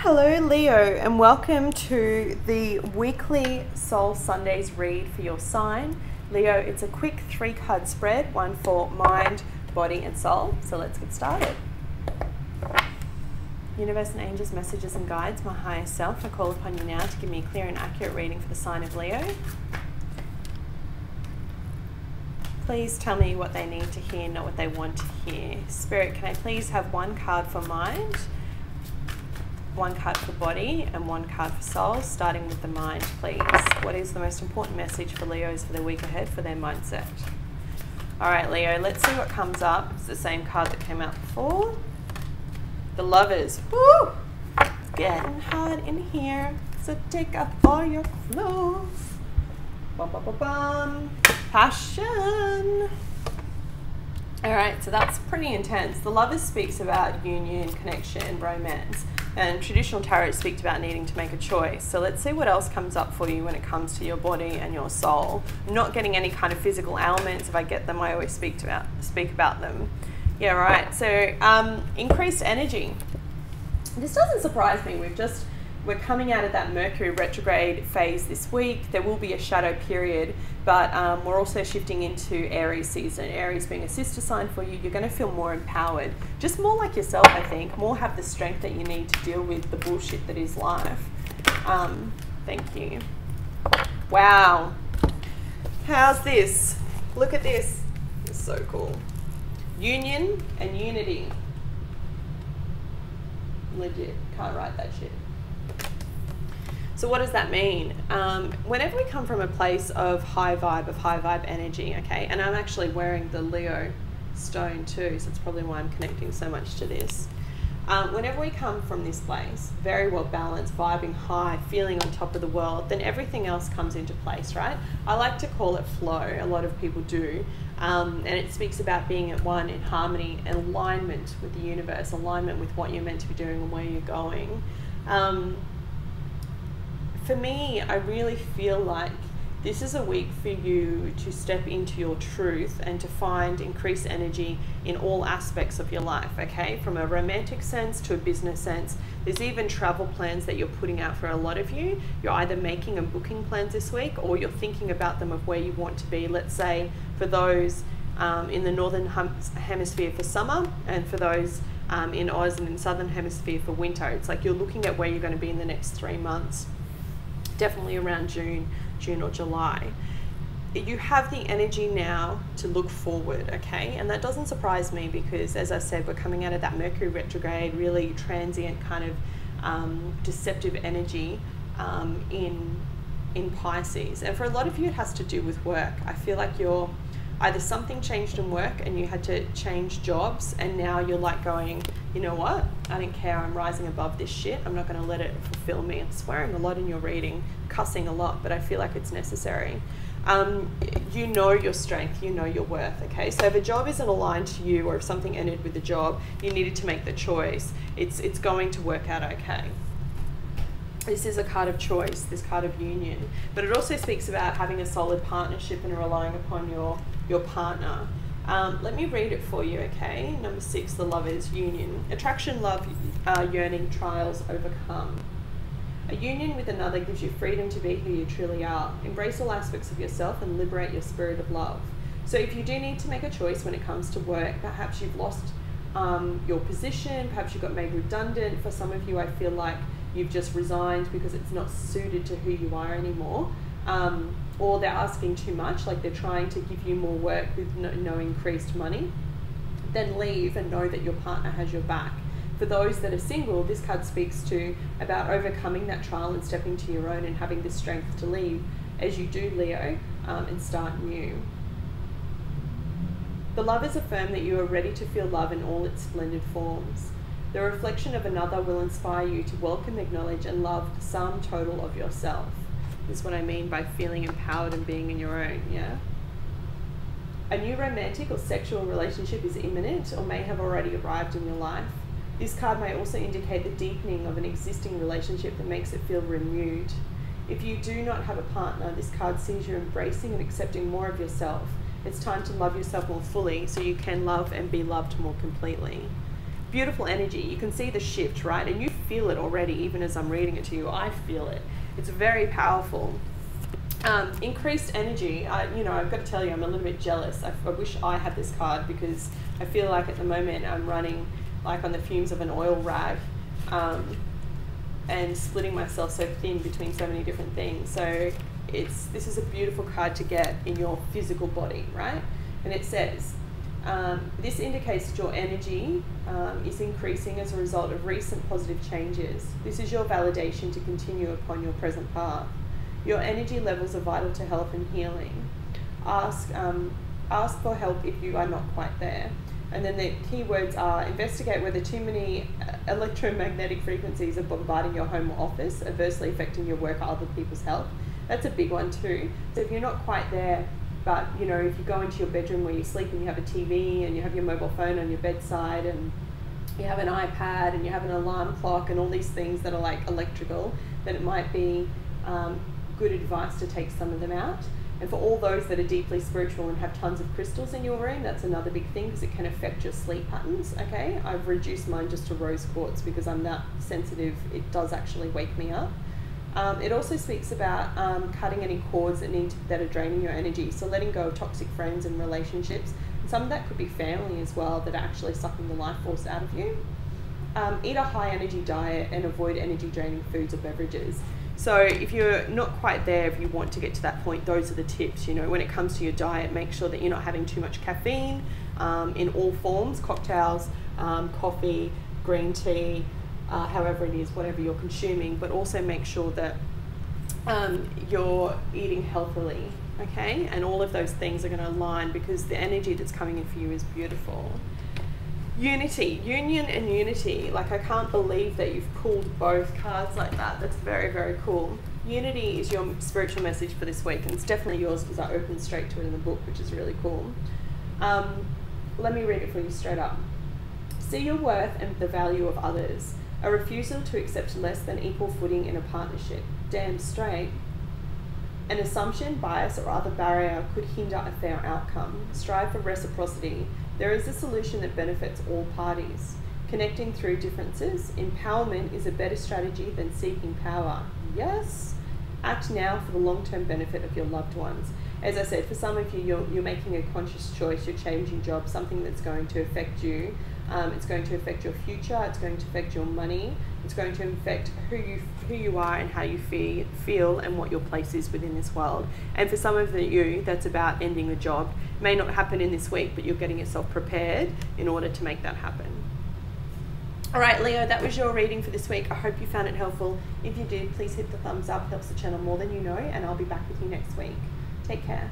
Hello Leo, and welcome to the weekly Soul Sundays read for your sign. Leo, it's a quick 3-card spread, one for mind, body and soul. So let's get started. Universe and angels, messages and guides, my higher self, I call upon you now to give me a clear and accurate reading for the sign of Leo. Please tell me what they need to hear, not what they want to hear. Spirit, can I please have one card for mind, one card for body, and one card for soul, starting with the mind, please. What is the most important message for Leos for the week ahead for their mindset? All right, Leo, let's see what comes up. It's the same card that came out before. The Lovers. Woo! It's getting hot in here, so take off all your clothes. Bum, bum, bum, bum. Passion. All right, so that's pretty intense. The Lovers speaks about union, connection, romance. And traditional tarot speaks about needing to make a choice. So let's see what else comes up for you when it comes to your body and your soul. I'm not getting any kind of physical ailments. If I get them, I always speak about them. Yeah, right. So increased energy. This doesn't surprise me. We're coming out of that Mercury retrograde phase this week. There will be a shadow period, but we're also shifting into Aries season. Aries being a sister sign for you, you're going to feel more empowered. Just more like yourself, I think. More have the strength that you need to deal with the bullshit that is life. Thank you. Wow. How's this? Look at this. It's so cool. Union and unity. Legit. Can't write that shit. So what does that mean? Whenever we come from a place of high vibe energy, okay, and I'm actually wearing the Leo stone too, so it's probably why I'm connecting so much to this. Whenever we come from this place, very well balanced, vibing high, feeling on top of the world, then everything else comes into place, right? I like to call it flow, a lot of people do, and it speaks about being at one, in harmony, and alignment with the universe, alignment with what you're meant to be doing and where you're going. For me, I really feel like this is a week for you to step into your truth and to find increased energy in all aspects of your life, okay? From a romantic sense to a business sense. There's even travel plans that you're putting out for a lot of you. You're either making and booking plans this week, or you're thinking about them of where you want to be. Let's say for those in the Northern Hemisphere for summer, and for those in Oz and in Southern Hemisphere for winter. It's like you're looking at where you're going to be in the next 3 months. Definitely around June or July. You have the energy now to look forward, okay? And that doesn't surprise me because, as I said, we're coming out of that Mercury retrograde, really transient kind of deceptive energy in Pisces. And for a lot of you, it has to do with work. I feel like you're either something changed in work and you had to change jobs, and now you're like going, you know what, I don't care, I'm rising above this shit, I'm not going to let it fulfill me. I'm swearing a lot in your reading, cussing a lot, but I feel like it's necessary. You know your strength, you know your worth, okay? So if a job isn't aligned to you, or if something ended with the job, you needed to make the choice. It's going to work out okay. This is a card of choice, this card of union, but it also speaks about having a solid partnership and relying upon your partner. Let me read it for you, okay? Number 6, the Lovers, union. Attraction, love, yearning, trials, overcome. A union with another gives you freedom to be who you truly are. Embrace all aspects of yourself and liberate your spirit of love. So if you do need to make a choice when it comes to work, perhaps you've lost your position, perhaps you got made redundant. For some of you, I feel like you've just resigned because it's not suited to who you are anymore. Or they're asking too much, like they're trying to give you more work with no increased money, then leave and know that your partner has your back. For those that are single, this card speaks to about overcoming that trial and stepping to your own and having the strength to leave as you do, Leo, and start new. The Lovers affirm that you are ready to feel love in all its splendid forms. The reflection of another will inspire you to welcome, acknowledge, and love the sum total of yourself. This is what I mean by feeling empowered and being in your own, yeah? A new romantic or sexual relationship is imminent or may have already arrived in your life. This card may also indicate the deepening of an existing relationship that makes it feel renewed. If you do not have a partner, this card sees you embracing and accepting more of yourself. It's time to love yourself more fully so you can love and be loved more completely. beautiful energy. You can see the shift, right? And you feel it already, even as I'm reading it to you. I feel it. It's very powerful. Increased energy. You know, I've got to tell you, I'm a little bit jealous. I wish I had this card, because I feel like at the moment I'm running like on the fumes of an oil rag, and splitting myself so thin between so many different things. So this is a beautiful card to get in your physical body, right? And it says, this indicates that your energy is increasing as a result of recent positive changes. This is your validation to continue upon your present path. Your energy levels are vital to health and healing. Ask for help if you are not quite there. And then the key words are: investigate whether too many electromagnetic frequencies are bombarding your home or office, adversely affecting your work or other people's health. That's a big one too. So if you're not quite there, but you know, if you go into your bedroom where you sleep and you have a TV and you have your mobile phone on your bedside and you have an iPad and you have an alarm clock and all these things that are like electrical, then it might be good advice to take some of them out. And for all those that are deeply spiritual and have tons of crystals in your room, that's another big thing, because it can affect your sleep patterns, okay? I've reduced mine just to rose quartz because I'm that sensitive. It does actually wake me up. It also speaks about cutting any cords that are draining your energy, so letting go of toxic friends and relationships. And some of that could be family as well, that are actually sucking the life force out of you. Eat a high energy diet and avoid energy draining foods or beverages. So if you're not quite there, if you want to get to that point, those are the tips. You know, when it comes to your diet, make sure that you're not having too much caffeine in all forms: cocktails, coffee, green tea, however it is, whatever you're consuming. But also make sure that you're eating healthily, okay? And all of those things are going to align, because the energy that's coming in for you is beautiful. Unity, union and unity. Like, I can't believe that you've pulled both cards like that. That's very, very cool. Unity is your spiritual message for this week, and it's definitely yours because I opened straight to it in the book, which is really cool. Let me read it for you straight up. See your worth and the value of others. A refusal to accept less than equal footing in a partnership. Damn straight. An assumption, bias, or other barrier could hinder a fair outcome. Strive for reciprocity. There is a solution that benefits all parties. Connecting through differences. Empowerment is a better strategy than seeking power. Yes. Act now for the long-term benefit of your loved ones. As I said, for some of you, you're making a conscious choice. You're changing jobs, something that's going to affect you. It's going to affect your future. It's going to affect your money. It's going to affect who you are and how you feel and what your place is within this world. And for some of you, that's about ending the job. It may not happen in this week, but you're getting yourself prepared in order to make that happen. All right, Leo, that was your reading for this week. I hope you found it helpful. If you did, please hit the thumbs up. Helps the channel more than you know, and I'll be back with you next week. Take care.